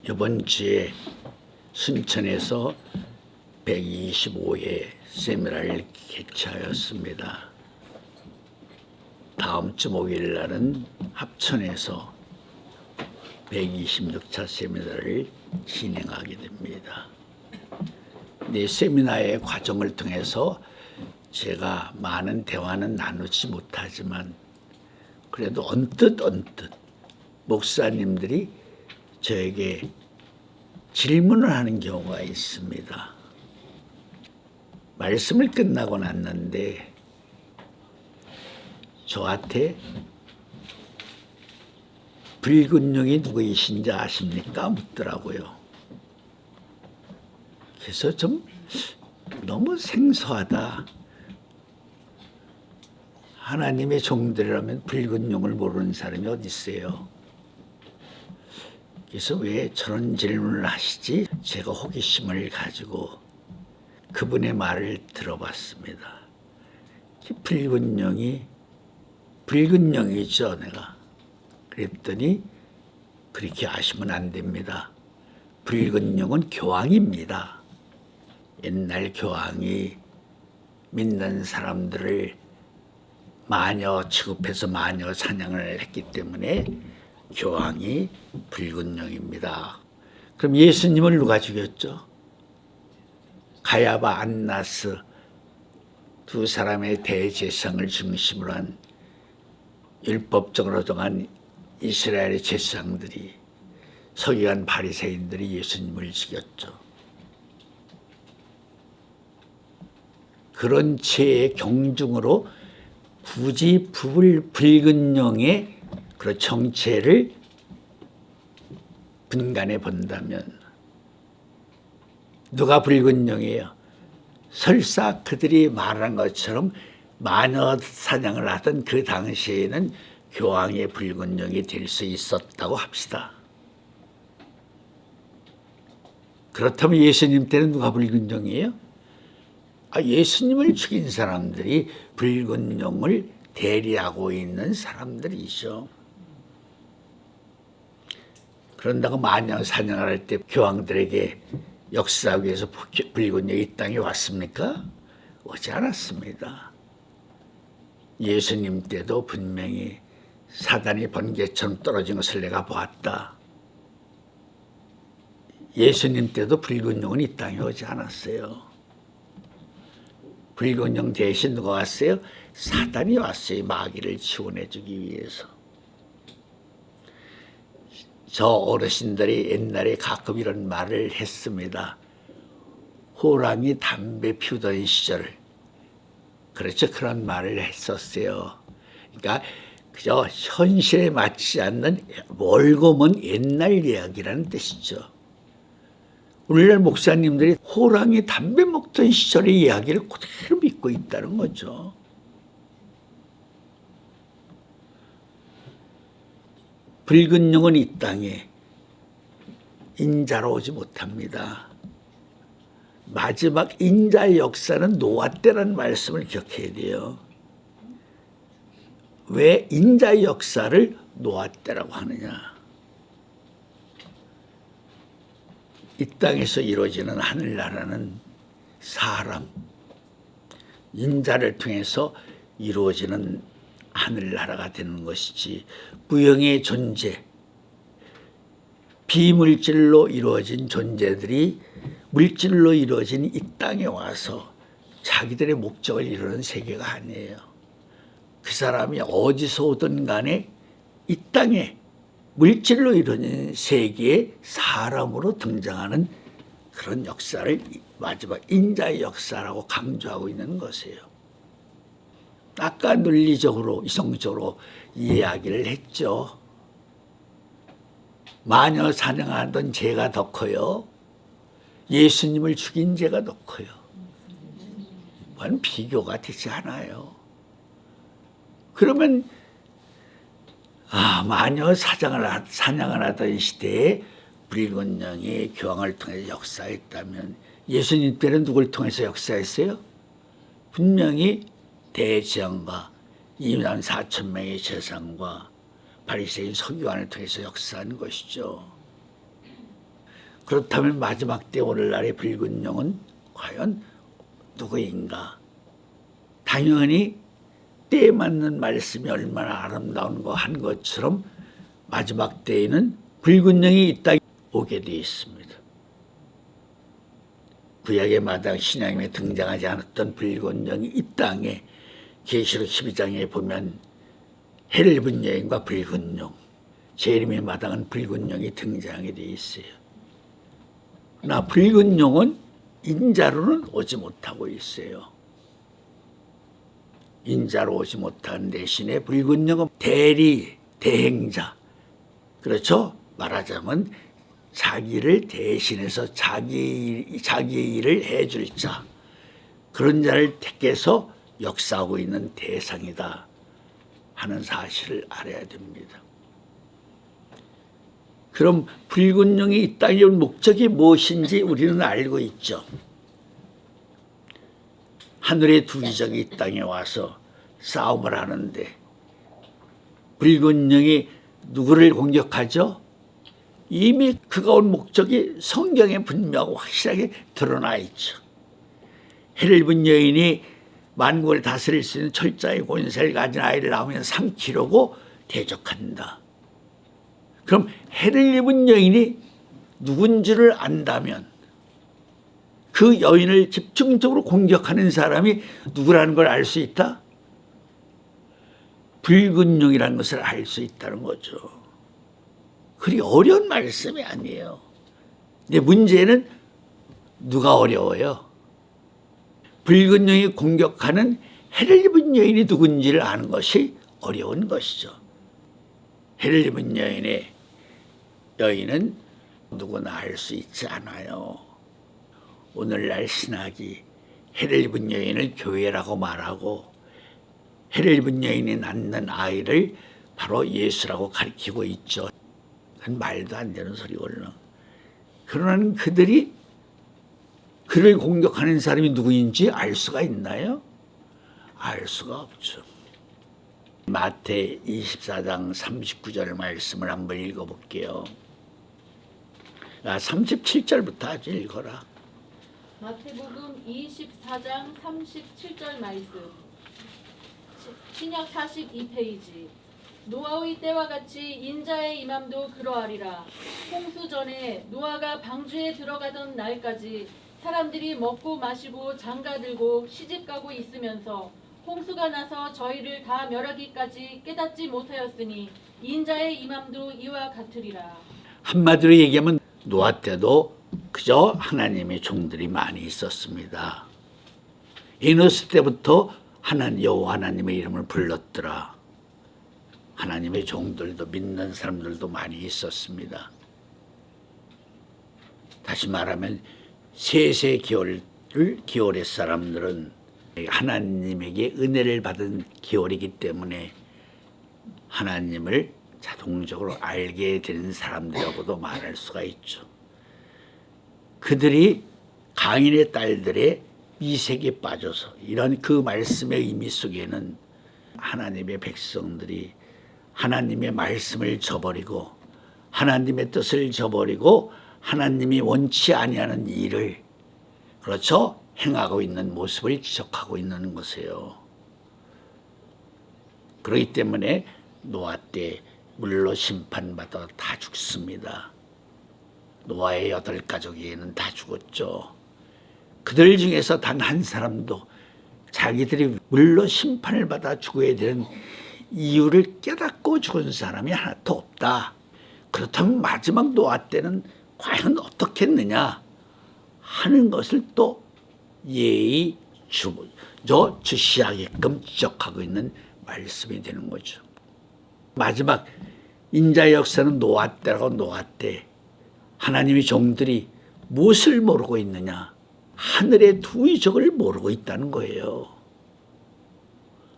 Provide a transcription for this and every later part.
이번 주에 순천에서 125회 세미나를 개최하였습니다. 다음 주 목요일 날은 합천에서 126차 세미나를 진행하게 됩니다. 네, 세미나의 과정을 통해서 제가 많은 대화는 나누지 못하지만 그래도 언뜻 목사님들이 저에게 질문을 하는 경우가 있습니다. 말씀을 끝나고 났는데 저한테 붉은 용이 누구이신지 아십니까? 묻더라고요. 그래서 좀 너무 생소하다. 하나님의 종들이라면 붉은 용을 모르는 사람이 어디 있어요? 그래서 왜 저런 질문을 하시지? 제가 호기심을 가지고 그분의 말을 들어봤습니다. 붉은 용이죠, 내가. 그랬더니 그렇게 아시면 안 됩니다. 붉은 용은 교황입니다. 옛날 교황이 믿는 사람들을 마녀 취급해서 마녀 사냥을 했기 때문에 교황이 붉은 용입니다. 그럼 예수님을 누가 죽였죠? 가야바, 안나스 두 사람의 대제사장을 중심으로 한 율법적으로 정한 이스라엘의 제사장들이, 서기관 바리새인들이 예수님을 죽였죠. 그런 죄의 경중으로 굳이 붉은 용의 그 정체를 분간해 본다면 누가 붉은 용이에요? 설사 그들이 말한 것처럼 마녀 사냥을 하던 그 당시에는 교황의 붉은 용이 될 수 있었다고 합시다. 그렇다면 예수님 때는 누가 붉은 용이에요? 예수님을 죽인 사람들이 붉은 용을 대리하고 있는 사람들이죠. 그런다고 마녀 사냥을 할 때 교황들에게 역사하기 위해서 붉은 용이 이 땅에 왔습니까? 오지 않았습니다. 예수님 때도 분명히 사단이 번개처럼 떨어진 것을 내가 보았다. 예수님 때도 붉은 용은 이 땅에 오지 않았어요. 붉은 용 대신 누가 왔어요? 사단이 왔어요. 마귀를 지원해주기 위해서. 저 어르신들이 옛날에 가끔 이런 말을 했습니다. 호랑이 담배 피우던 시절. 그렇죠. 그런 말을 했었어요. 그러니까 그저 현실에 맞지 않는 멀고 먼 옛날 이야기라는 뜻이죠. 오늘날 목사님들이 호랑이 담배 먹던 시절의 이야기를 그대로 믿고 있다는 거죠. 붉은 용은 이 땅에 인자로 오지 못합니다. 마지막 인자의 역사는 노아 때라는 말씀을 기억해야 돼요. 왜 인자의 역사를 노아 때라고 하느냐? 이 땅에서 이루어지는 하늘나라는 사람, 인자를 통해서 이루어지는 하늘나라가 되는 것이지, 무형의 존재, 비물질로 이루어진 존재들이 물질로 이루어진 이 땅에 와서 자기들의 목적을 이루는 세계가 아니에요. 그 사람이 어디서 오든 간에 이 땅에 물질로 이루어진 세계에 사람으로 등장하는 그런 역사를 마지막 인자의 역사라고 강조하고 있는 것이에요. 아까 논리적으로 이성적으로 이야기를 했죠. 마녀 사냥하던 죄가 더 커요? 예수님을 죽인 죄가 더 커요? 그건 비교가 되지 않아요. 그러면 마녀 사냥을 하던 시대에 붉은 용이 교황을 통해서 역사했다면 예수님 때는 누굴 통해서 역사했어요? 분명히 대제사장과 2만 4천 명의 제사장과 바리새인 서기관을 통해서 역사한 것이죠. 그렇다면 마지막 때 오늘날의 붉은 용은 과연 누구인가? 당연히 때에 맞는 말씀이 얼마나 아름다운 거 한 것처럼 마지막 때에는 붉은 영이 이 땅에 오게 되어 있습니다. 구약의 마당 신약에 등장하지 않았던 붉은 영이 이 땅에 계시록 12장에 보면 해를 입은 여인과 붉은 용, 재림의 마당은 붉은 용이 등장하게 되어 있어요. 그러나 붉은 용은 인자로는 오지 못하고 있어요. 인자로 오지 못한 대신에 붉은 영은 대리, 대행자, 그렇죠? 말하자면 자기를 대신해서 자기 일을 해줄 자, 그런 자를 택해서 역사하고 있는 대상이다 하는 사실을 알아야 됩니다. 그럼 붉은 용이 이 땅에 온 목적이 무엇인지 우리는 알고 있죠. 하늘의 두 기적이 이 땅에 와서 싸움을 하는데 붉은 영이 누구를 공격하죠? 이미 그가 온 목적이 성경에 분명하고 확실하게 드러나 있죠. 해를 입은 여인이 만국을 다스릴 수 있는 철자의 권세를 가진 아이를 낳으면 삼키려고 대적한다. 그럼 해를 입은 여인이 누군지를 안다면 그 여인을 집중적으로 공격하는 사람이 누구라는 걸 알 수 있다? 붉은 용이라는 것을 알 수 있다는 거죠. 그리 어려운 말씀이 아니에요. 근데 문제는 누가 어려워요? 붉은 용이 공격하는 해를 입은 여인이 누군지를 아는 것이 어려운 것이죠. 해를 입은 여인은 누구나 알 수 있지 않아요. 오늘날 신학이 해를 입은 여인을 교회라고 말하고 해를 입은 여인이 낳는 아이를 바로 예수라고 가리키고 있죠. 그건 말도 안 되는 소리걸요. 그러나 그들이 그를 공격하는 사람이 누구인지 알 수가 있나요? 알 수가 없죠. 마태 24장 39절 말씀을 한번 읽어볼게요. 37절부터 아주 읽어라. 마태복음 24장 37절 말씀. 신약 42페이지. 노아의 때와 같이 인자의 임함도 그러하리라. 홍수 전에 노아가 방주에 들어가던 날까지 사람들이 먹고 마시고 장가들고 시집가고 있으면서 홍수가 나서 저희를 다 멸하기까지 깨닫지 못하였으니 인자의 임함도 이와 같으리라. 한마디로 얘기하면 노아 때도 그저 하나님의 종들이 많이 있었습니다. 에노스 때부터 여호와 하나님의 이름을 불렀더라. 하나님의 종들도 믿는 사람들도 많이 있었습니다. 다시 말하면 셋의 기올의 사람들은 하나님에게 은혜를 받은 기올이기 때문에 하나님을 자동적으로 알게 되는 사람들이라고도 말할 수가 있죠. 그들이 가인의 딸들의 미색에 빠져서 이런 그 말씀의 의미 속에는 하나님의 백성들이 하나님의 말씀을 저버리고 하나님의 뜻을 저버리고 하나님이 원치 아니하는 일을 그렇죠? 행하고 있는 모습을 지적하고 있는 것이에요. 그렇기 때문에 노아 때 물로 심판받아 다 죽습니다. 노아의 8가족에는 다 죽었죠. 그들 중에서 단 한 사람도 자기들이 물로 심판을 받아 죽어야 되는 이유를 깨닫고 죽은 사람이 하나도 없다. 그렇다면 마지막 노아 때는 과연 어떻게 했느냐 하는 것을 또 예의 주시하게끔 지적하고 있는 말씀이 되는 거죠. 마지막 인자의 역사는 노아 때라고 노아 때 하나님의 종들이 무엇을 모르고 있느냐? 하늘의 두 이적을 모르고 있다는 거예요.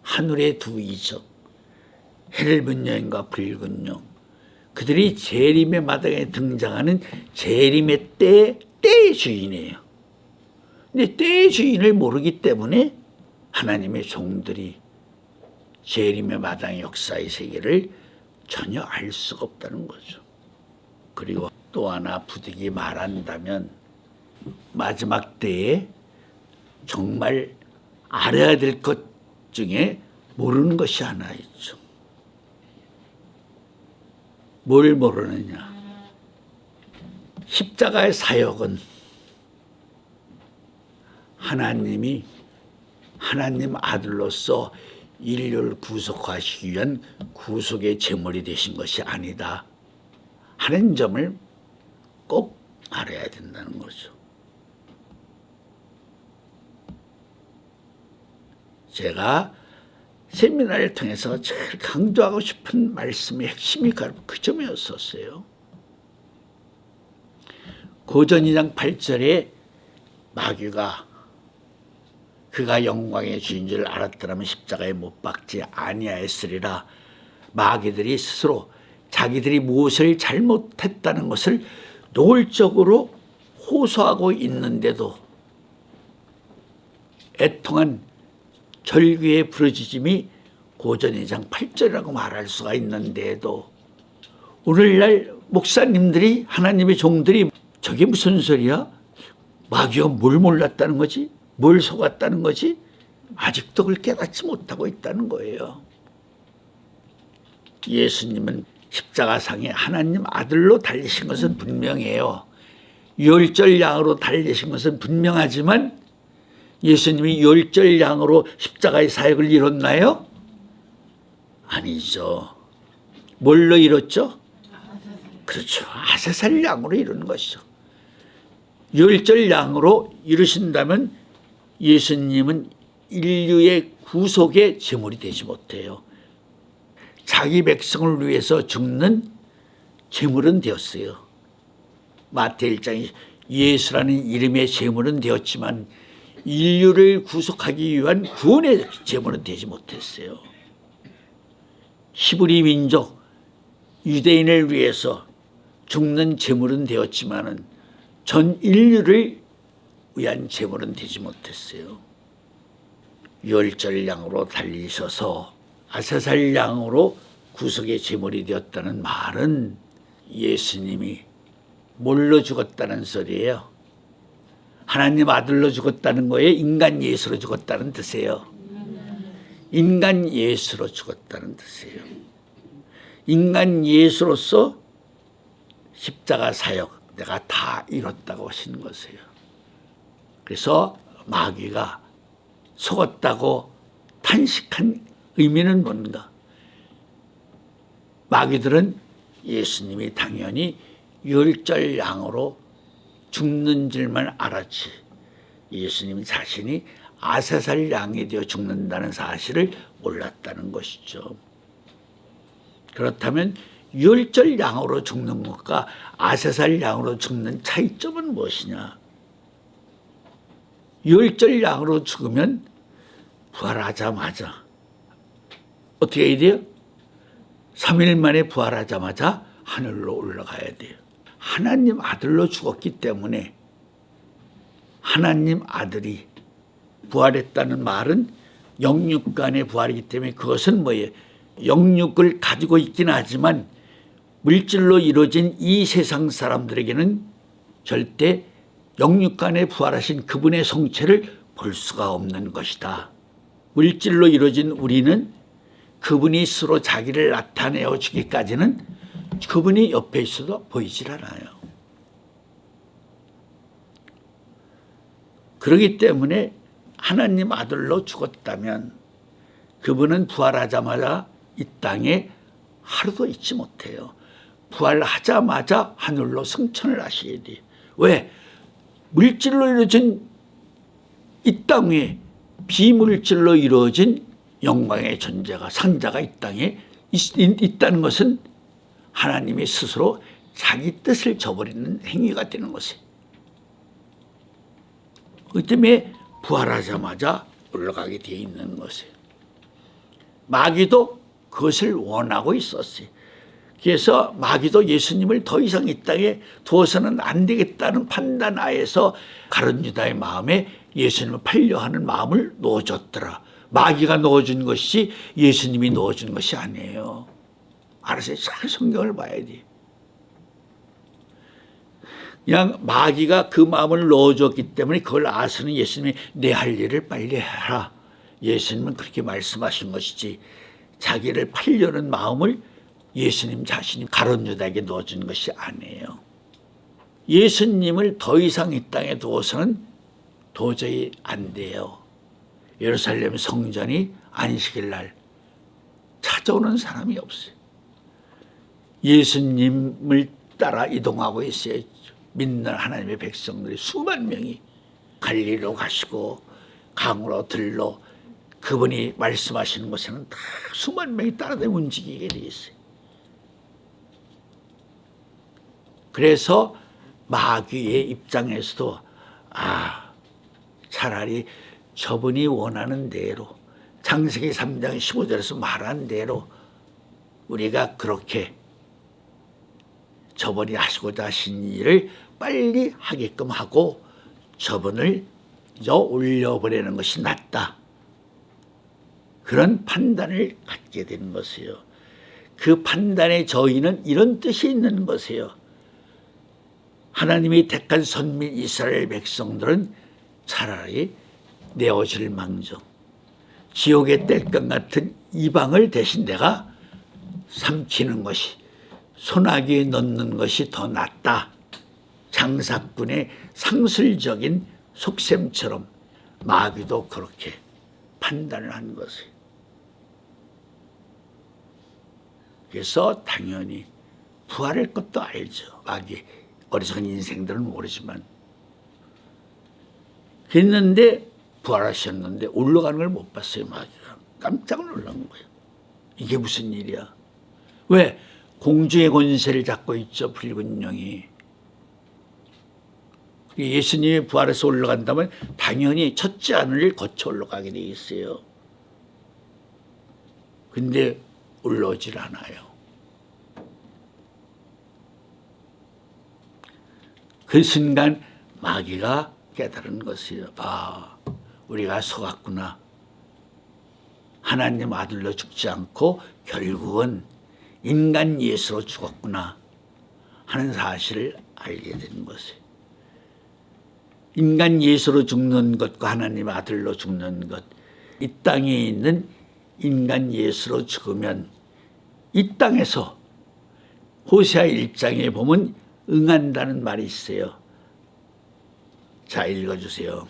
하늘의 두 이적, 해를 입은 여인과 붉은 용, 그들이 재림의 마당에 등장하는 재림의 때의 주인이에요. 근데 때의 주인을 모르기 때문에 하나님의 종들이 재림의 마당의 역사의 세계를 전혀 알 수가 없다는 거죠. 그리고 또 하나 부득이 말한다면 마지막 때에 정말 알아야 될 것 중에 모르는 것이 하나 있죠. 뭘 모르느냐? 십자가의 사역은 하나님이 하나님 아들로서 인류를 구속하시기 위한 구속의 제물이 되신 것이 아니다 하는 점을 꼭 알아야 된다는 거죠. 제가 세미나를 통해서 제일 강조하고 싶은 말씀의 핵심이 그 점이었었어요. 고전 2장 8절에 마귀가 그가 영광의 주인 줄 알았더라면 십자가에 못 박지 아니하였으리라. 마귀들이 스스로 자기들이 무엇을 잘못했다는 것을 노골적으로 호소하고 있는데도 애통한 절규의 부르짖음이 고전 2장 8절이라고 말할 수가 있는데도 오늘날 목사님들이 하나님의 종들이 저게 무슨 소리야? 마귀가 뭘 몰랐다는 거지? 뭘 속았다는 거지? 아직도 그걸 깨닫지 못하고 있다는 거예요. 예수님은 십자가상에 하나님 아들로 달리신 것은 분명해요. 유월절 양으로 달리신 것은 분명하지만 예수님이 유월절 양으로 십자가의 사역을 이뤘나요? 아니죠. 뭘로 이뤘죠? 그렇죠. 아세살 양으로 이루는 것이죠. 유월절 양으로 이루신다면 예수님은 인류의 구속의 제물이 되지 못해요. 자기 백성을 위해서 죽는 제물은 되었어요. 마태 1장에 예수라는 이름의 제물은 되었지만 인류를 구속하기 위한 구원의 제물은 되지 못했어요. 히브리 민족 유대인을 위해서 죽는 제물은 되었지만은 전 인류를 위한 제물은 되지 못했어요. 유월절 양으로 달리셔서 아세살 양으로 구속의 제물이 되었다는 말은 예수님이 뭘로 죽었다는 소리예요? 하나님 아들로 죽었다는 거예요? 인간 예수로 죽었다는 뜻이에요? 인간 예수로 죽었다는 뜻이에요. 인간 예수로서 십자가 사역 내가 다 이뤘다고 하시는 것이에요. 그래서 마귀가 속았다고 탄식한 의미는 뭔가? 마귀들은 예수님이 당연히 유월절 양으로 죽는 줄만 알았지 예수님 자신이 아세살 양이 되어 죽는다는 사실을 몰랐다는 것이죠. 그렇다면 유월절 양으로 죽는 것과 아세살 양으로 죽는 차이점은 무엇이냐? 유월절 양으로 죽으면 부활하자마자 어떻게 해야 돼요? 3일 만에 부활하자마자 하늘로 올라가야 돼요. 하나님 아들로 죽었기 때문에 하나님 아들이 부활했다는 말은 영육간의 부활이기 때문에 그것은 뭐예요? 영육을 가지고 있긴 하지만 물질로 이루어진 이 세상 사람들에게는 절대 영육간에 부활하신 그분의 성체를 볼 수가 없는 것이다. 물질로 이루어진 우리는 그분이 스스로 자기를 나타내어 주기까지는 그분이 옆에 있어도 보이질 않아요. 그렇기 때문에 하나님 아들로 죽었다면 그분은 부활하자마자 이 땅에 하루도 있지 못해요. 부활하자마자 하늘로 승천을 하셔야 돼요. 왜? 물질로 이루어진 이 땅 위에 비물질로 이루어진 영광의 존재가 상자가 이 땅에 있다는 것은 하나님이 스스로 자기 뜻을 저버리는 행위가 되는 것이에요. 그렇기 때문에 부활하자마자 올라가게 되어 있는 것이에요. 마귀도 그것을 원하고 있었어요. 그래서 마귀도 예수님을 더 이상 이 땅에 두어서는 안 되겠다는 판단하에서 가룟 유다의 마음에 예수님을 팔려 하는 마음을 넣어줬더라. 마귀가 넣어준 것이 예수님이 넣어준 것이 아니에요. 알아서 잘 성경을 봐야 돼. 그냥 마귀가 그 마음을 넣어줬기 때문에 그걸 아서는 예수님이 내 할 일을 빨리 해라. 예수님은 그렇게 말씀하신 것이지 자기를 팔려는 마음을 예수님 자신이 가룟 유다에게 넣어준 것이 아니에요. 예수님을 더 이상 이 땅에 두어서는 도저히 안 돼요. 예루살렘 성전이 안식일 날 찾아오는 사람이 없어요. 예수님을 따라 이동하고 있어요. 믿는 하나님의 백성들이 수만 명이 갈리로 가시고 강으로 들로 그분이 말씀하시는 곳에는 다 수만 명이 따라다 움직이게 돼 있어요. 그래서 마귀의 입장에서도 차라리 저분이 원하는 대로 창세기 3장 15절에서 말한 대로 우리가 그렇게 저분이 하시고자 하신 일을 빨리 하게끔 하고 저분을 올려보내는 것이 낫다. 그런 판단을 갖게 되는 것이에요. 그 판단의 저희는 이런 뜻이 있는 것이에요. 하나님이 택한 선민 이스라엘 백성들은 차라리 내어질 망정 지옥의 뗄감 같은 이방을 대신 내가 삼키는 것이 소나기에 넣는 것이 더 낫다. 장사꾼의 상술적인 속셈처럼 마귀도 그렇게 판단을 한 것이에요. 그래서 당연히 부활할 것도 알죠. 마귀 어리석은 인생들은 모르지만 그랬는데 부활하셨는데 올라가는 걸 못 봤어요. 마귀가 깜짝 놀란 거예요. 이게 무슨 일이야? 왜? 공중의 권세를 잡고 있죠. 붉은 영이. 예수님이 부활해서 올라간다면 당연히 첫째 하늘을 거쳐 올라가게 돼 있어요. 근데 올라오질 않아요. 그 순간 마귀가 깨달은 것이에요. 우리가 속았구나. 하나님 아들로 죽지 않고 결국은 인간 예수로 죽었구나 하는 사실을 알게 된 것이에요. 인간 예수로 죽는 것과 하나님 아들로 죽는 것, 이 땅에 있는 인간 예수로 죽으면 이 땅에서 호세아 1장에 보면 응한다는 말이 있어요. 자, 읽어주세요.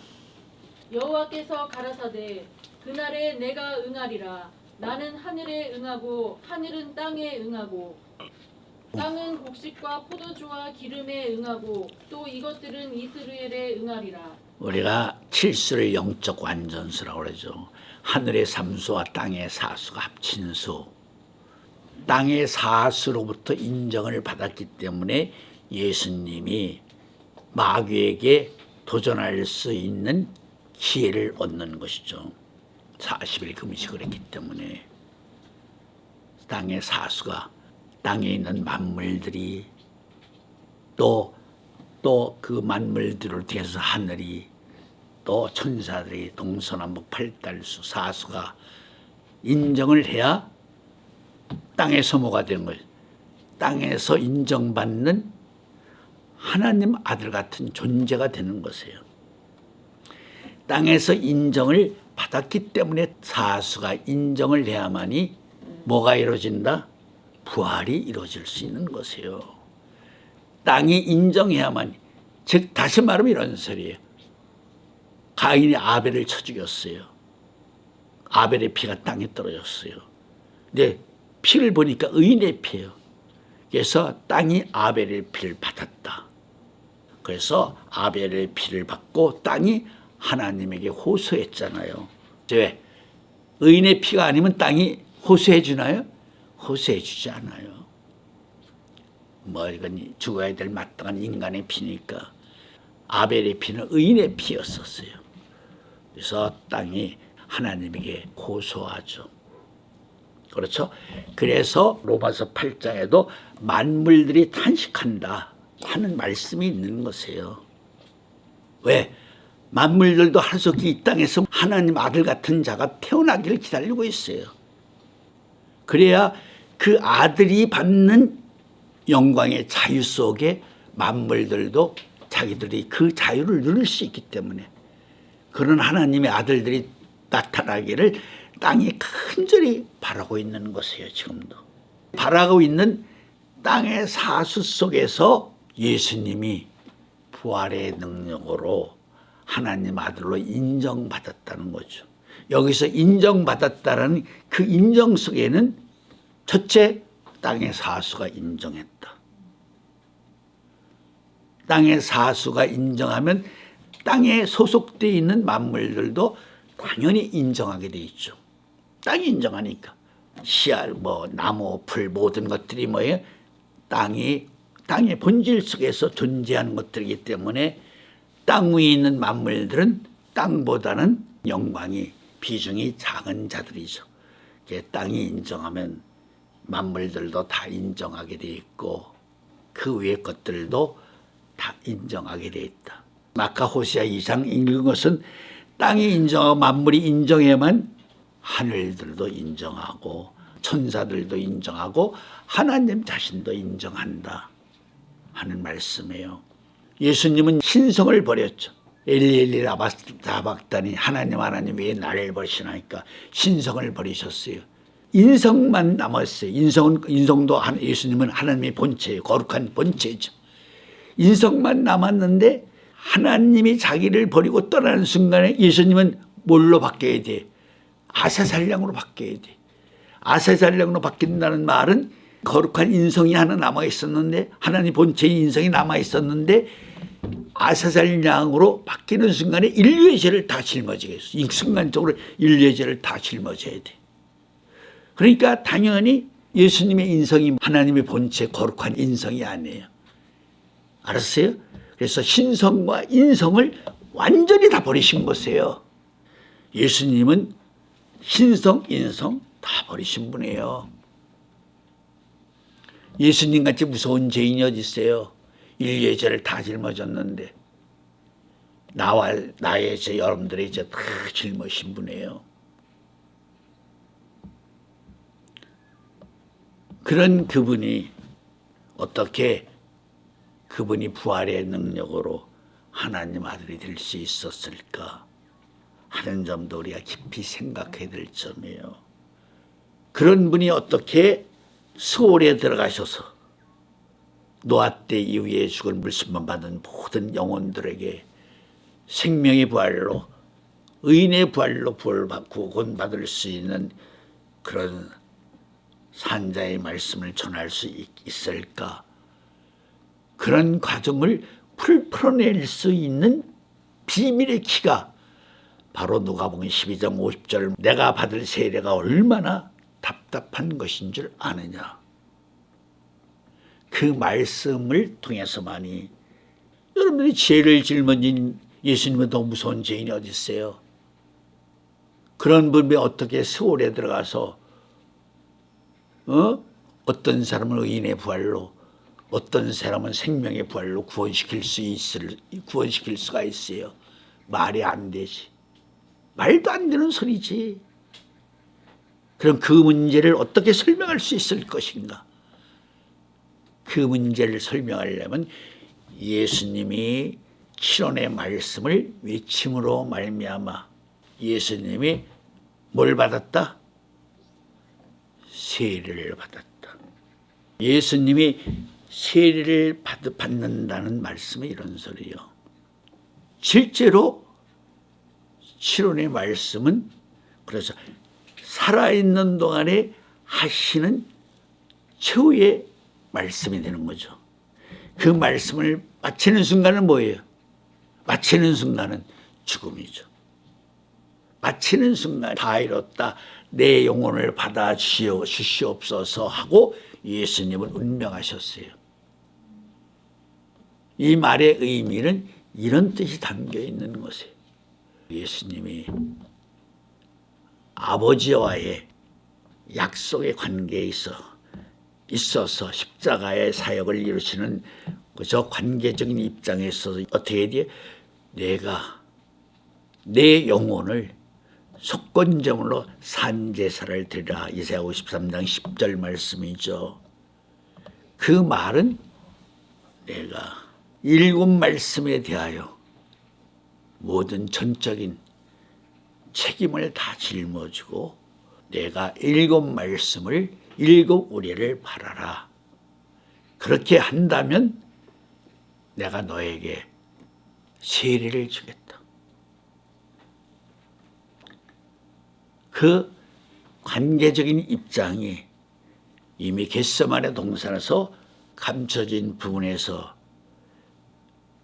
여호와께서 가라사대 그날에 내가 응하리라. 나는 하늘에 응하고 하늘은 땅에 응하고 땅은 곡식과 포도주와 기름에 응하고 또 이것들은 이스라엘에 응하리라. 우리가 칠수를 영적 완전수라고 그러죠. 하늘의 삼수와 땅의 사수가 합친 수. 땅의 사수로부터 인정을 받았기 때문에 예수님이 마귀에게 도전할 수 있는 기회를 얻는 것이죠. 40일 금식을 했기 때문에 땅의 사수가 땅에 있는 만물들이 또 그 만물들을 통해서 하늘이 또 천사들이 동서남북 팔달수 사수가 인정을 해야 땅에서 뭐가 되는 거예요. 땅에서 인정받는 하나님 아들 같은 존재가 되는 것이에요. 땅에서 인정을 받았기 때문에 사수가 인정을 해야만이 뭐가 이루어진다? 부활이 이루어질 수 있는 것이에요. 땅이 인정해야만, 즉 다시 말하면 이런 소리예요. 가인이 아벨을 쳐 죽였어요. 아벨의 피가 땅에 떨어졌어요. 근데 피를 보니까 의인의 피예요. 그래서 땅이 아벨의 피를 받았다. 그래서 아벨의 피를 받고 땅이 하나님에게 호소했잖아요. 왜? 의인의 피가 아니면 땅이 호소해 주나요? 호소해 주지 않아요. 이건 죽어야 될 마땅한 인간의 피니까. 아벨의 피는 의인의 피였었어요. 그래서 땅이 하나님에게 호소하죠. 그렇죠? 그래서 로마서 8장에도 만물들이 탄식한다 하는 말씀이 있는 것이에요. 왜? 만물들도 하루속히 이 땅에서 하나님 아들 같은 자가 태어나기를 기다리고 있어요. 그래야 그 아들이 받는 영광의 자유 속에 만물들도 자기들이 그 자유를 누릴 수 있기 때문에 그런 하나님의 아들들이 나타나기를 땅이 간절히 바라고 있는 것이에요. 지금도 바라고 있는 땅의 사수 속에서 예수님이 부활의 능력으로 하나님 아들로 인정받았다는 거죠. 여기서 인정받았다는 그 인정 속에는 첫째, 땅의 사수가 인정했다. 땅의 사수가 인정하면 땅에 소속되어 있는 만물들도 당연히 인정하게 돼 있죠. 땅이 인정하니까 씨알, 나무, 풀 모든 것들이 뭐예요? 땅의 본질 속에서 존재하는 것들이기 때문에 땅 위에 있는 만물들은 땅보다는 영광이 비중이 작은 자들이죠. 땅이 인정하면 만물들도 다 인정하게 돼 있고 그 위의 것들도 다 인정하게 돼 있다. 아까 호세아 2장 읽은 것은 땅이 인정하고 만물이 인정해야만 하늘들도 인정하고 천사들도 인정하고 하나님 자신도 인정한다 하는 말씀이에요. 예수님은 신성을 버렸죠. 엘리 라바다박다니 하나님 왜 나를 버리시나니까 신성을 버리셨어요. 인성만 남았어요. 인성도 예수님은 하나님의 본체예요. 거룩한 본체죠. 인성만 남았는데 하나님이 자기를 버리고 떠나는 순간에 예수님은 뭘로 바뀌어야 돼? 아사살량으로 바뀌어야 돼. 아사살량으로 바뀐다는 말은 거룩한 인성이 하나 남아 있었는데 하나님 본체의 인성이 남아 있었는데 아사살량으로 바뀌는 순간에 인류의 죄를 다 짊어지게 했어. 순간적으로 인류의 죄를 다 짊어져야 돼. 그러니까 당연히 예수님의 인성이 하나님의 본체 거룩한 인성이 아니에요. 알았어요? 그래서 신성과 인성을 완전히 다 버리신 것이에요. 예수님은 신성, 인성 다 버리신 분이에요. 예수님같이 무서운 죄인이 어디 있어요? 인류의 죄를 다 짊어졌는데 나와 나의 죄, 여러분들의 죄 다 짊어진 분이에요. 그런 그분이 어떻게 그분이 부활의 능력으로 하나님 아들이 될 수 있었을까 하는 점도 우리가 깊이 생각해야 될 점이에요. 그런 분이 어떻게 수월에 들어가셔서 노아 때 이후에 죽은 물심만 받은 모든 영혼들에게 생명의 부활로 의인의 부활로 구원받고 구원받을 수 있는 그런 산자의 말씀을 전할 수 있을까? 그런 과정을 풀어낼 수 있는 비밀의 키가 바로 누가복음 12장 50절 내가 받을 세례가 얼마나 답답한 것인 줄 아느냐. 그 말씀을 통해서만이 여러분들이 죄를 짊어진 예수님은 더 무서운 죄인이 어디 있어요? 그런 분이 어떻게 세월에 들어가서 어떤 사람은 의인의 부활로 어떤 사람은 생명의 부활로 구원시킬 수가 있어요. 말이 안 되지. 말도 안 되는 소리지. 그럼 그 문제를 어떻게 설명할 수 있을 것인가? 그 문제를 설명하려면 예수님이 실언의 말씀을 외침으로 말미암아 예수님이 뭘 받았다? 세례를 받았다. 예수님이 세례를 받는다는 말씀이 이런 소리예요. 실제로 실언의 말씀은 그래서 살아있는 동안에 하시는 최후의 말씀이 되는 거죠. 그 말씀을 마치는 순간은 뭐예요? 마치는 순간은 죽음이죠. 마치는 순간 다 이뤘다. 내 영혼을 받아 주시옵소서 하고 예수님은 운명하셨어요. 이 말의 의미는 이런 뜻이 담겨 있는 것이에요. 예수님이 아버지와의 약속의 관계에 있어서 십자가의 사역을 이루시는 저 관계적인 입장에서 어떻게 해야 돼? 내가 내 영혼을 속건제물로 산제사를 드리라. 이사야 53장 10절 말씀이죠. 그 말은 내가 일곱 말씀에 대하여 모든 전적인 책임을 다 짊어지고 내가 일곱 말씀을 일곱 우리를 바라라. 그렇게 한다면 내가 너에게 세례를 주겠다. 그 관계적인 입장이 이미 겟세마네 동산에서 감춰진 부분에서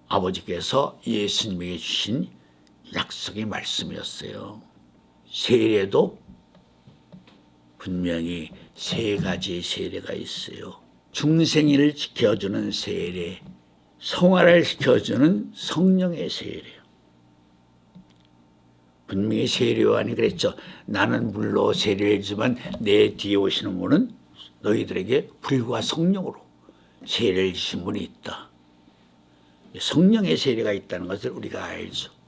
아버지께서 예수님에게 주신 약속의 말씀이었어요. 세례도 분명히 세 가지의 세례가 있어요. 중생일을 지켜주는 세례, 성화를 시켜주는 성령의 세례. 분명히 세례요한이 그랬죠. 나는 물로 세례를 주지만 내 뒤에 오시는 분은 너희들에게 불과 성령으로 세례를 주신 분이 있다. 성령의 세례가 있다는 것을 우리가 알죠.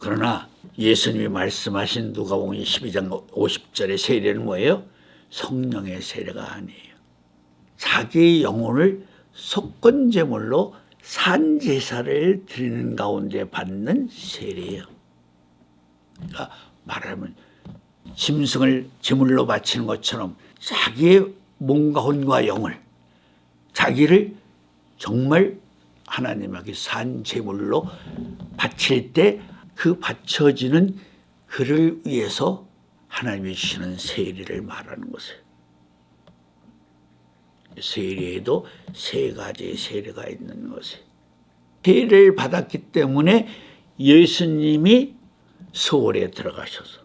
그러나 예수님이 말씀하신 누가복음 12장 50절의 세례는 뭐예요? 성령의 세례가 아니에요. 자기의 영혼을 속건제물로 산제사를 드리는 가운데 받는 세례예요. 그러니까 말하면 짐승을 제물로 바치는 것처럼 자기의 몸과 혼과 영을, 자기를 정말 하나님에게 산제물로 바칠 때 그 바쳐지는 그를 위해서 하나님이 주시는 세례를 말하는 것이에요. 세례에도 세 가지의 세례가 있는 것이에요. 세례를 받았기 때문에 예수님이 소홀에 들어가셔서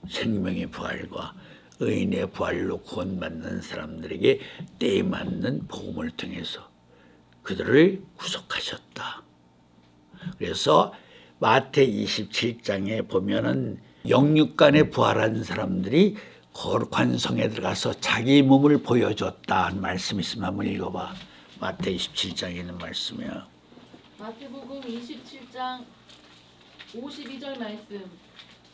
생명의 부활과 의인의 부활로 구원받는 사람들에게 때에 맞는 복음을 통해서 그들을 구속하셨다. 그래서 마태 27장에 보면은 영육간에 부활한 사람들이 거룩한 성에 들어가서 자기 몸을 보여줬다는 말씀이 있으면 한번 읽어봐. 마태 27장에 있는 말씀이야. 마태복음 27장 52절 말씀.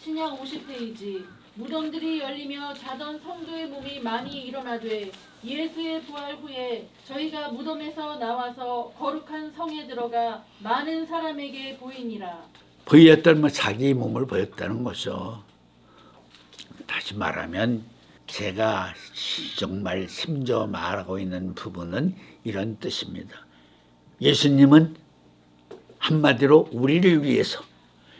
신약 50페이지. 무덤들이 열리며 자던 성도의 몸이 많이 일어나되 예수의 부활 후에 저희가 무덤에서 나와서 거룩한 성에 들어가 많은 사람에게 보이니라. 보였던 뭐 자기 몸을 보였다는 거죠. 다시 말하면 제가 정말 심져 말하고 있는 부분은 이런 뜻입니다. 예수님은 한마디로 우리를 위해서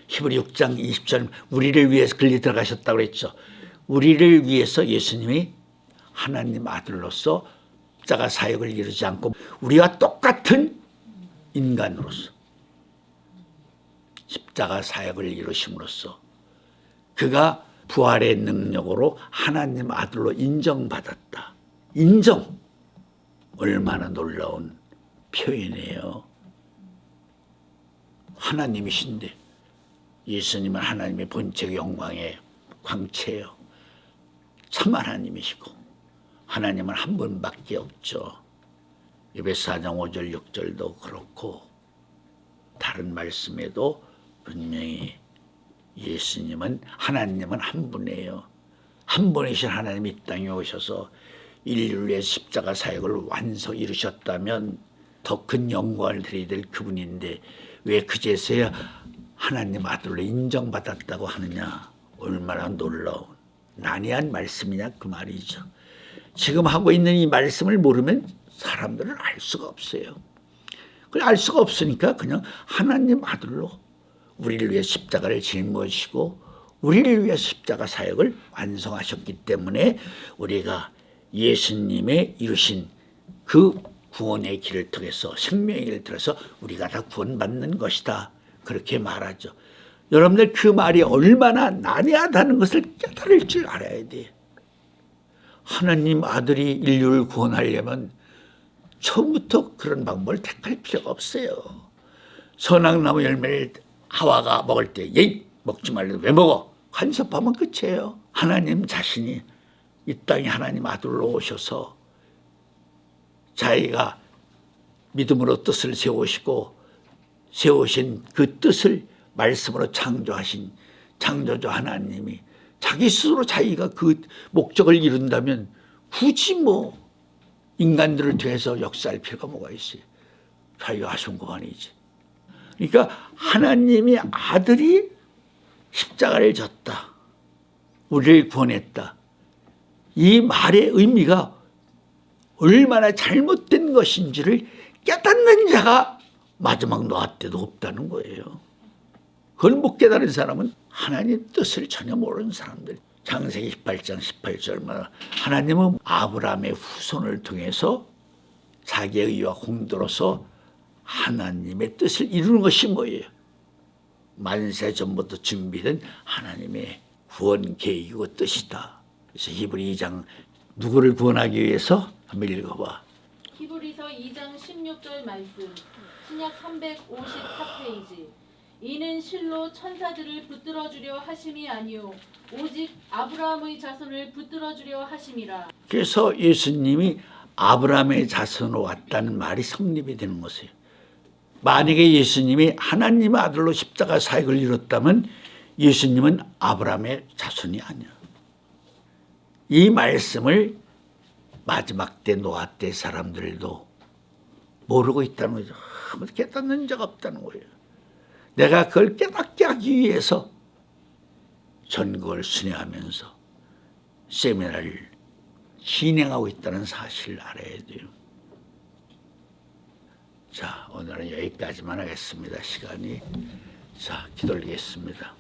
히브리 6장 20절 우리를 위해서 글리 들어가셨다고 그랬죠. 우리를 위해서 예수님이 하나님 아들로서 십자가 사역을 이루지 않고 우리와 똑같은 인간으로서 십자가 사역을 이루심으로써 그가 부활의 능력으로 하나님 아들로 인정받았다. 인정. 얼마나 놀라운 표현이에요. 하나님이신데 예수님은 하나님의 본체 영광의 광채예요. 참 하나님이시고 하나님은 한 분밖에 없죠. 에베소 4장 5절 6절도 그렇고 다른 말씀에도 분명히 예수님은 하나님은 한 분이에요. 한 분이신 하나님이 이 땅에 오셔서 인류를 위해 십자가 사역을 완성 이루셨다면 더 큰 영광을 드려야 될 그분인데 왜 그제서야 하나님 아들로 인정받았다고 하느냐. 얼마나 놀라운 난해한 말씀이냐 그 말이죠. 지금 하고 있는 이 말씀을 모르면 사람들은 알 수가 없어요. 알 수가 없으니까 그냥 하나님 아들로 우리를 위해 십자가를 짊어지시고 우리를 위해 십자가 사역을 완성하셨기 때문에 우리가 예수님의 이루신 그 구원의 길을 통해서 생명의 길을 통해서 우리가 다 구원받는 것이다. 그렇게 말하죠. 여러분들 그 말이 얼마나 난해하다는 것을 깨달을 줄 알아야 돼요. 하나님 아들이 인류를 구원하려면 처음부터 그런 방법을 택할 필요가 없어요. 선악나무 열매를 하와가 먹을 때 예이 먹지 말래도 왜 먹어? 간섭하면 끝이에요. 하나님 자신이 이 땅에 하나님 아들로 오셔서 자기가 믿음으로 뜻을 세우신 그 뜻을 말씀으로 창조하신 창조주 하나님이 자기 스스로 자기가 그 목적을 이룬다면 굳이 뭐 인간들을 통해서 역사할 필요가 뭐가 있어요? 자기가 하신 거 아니지. 그러니까 하나님이 아들이 십자가를 졌다. 우리를 구원했다. 이 말의 의미가 얼마나 잘못된 것인지를 깨닫는 자가 마지막 노아 때도 없다는 거예요. 그걸 못 깨달은 사람은 하나님 뜻을 전혀 모르는 사람들. 창세기 18장 18절마다 하나님은 아브라함의 후손을 통해서 자기의 의와 공도로서 하나님의 뜻을 이루는 것이 뭐예요? 만세 전부터 준비된 하나님의 구원 계획이고 뜻이다. 그래서 히브리 2장 누구를 구원하기 위해서 한번 읽어봐. 히브리서 2장 16절 말씀, 신약 354페이지. 이는 실로 천사들을 붙들어 주려 하심이 아니요 오직 아브라함의 자손을 붙들어 주려 하심이라. 그래서 예수님이 아브라함의 자손으로 왔다는 말이 성립이 되는 것이에요. 만약에 예수님이 하나님의 아들로 십자가 사역을 이뤘다면 예수님은 아브라함의 자손이 아니야. 이 말씀을 마지막 때 노아 때 사람들도 모르고 있다는 거죠. 깨닫는 자가 없다는 거예요. 내가 그걸 깨닫게 하기 위해서 전국을 순회하면서 세미나를 진행하고 있다는 사실을 알아야 돼요. 자, 오늘은 여기까지만 하겠습니다. 시간이. 자, 기도드리겠습니다.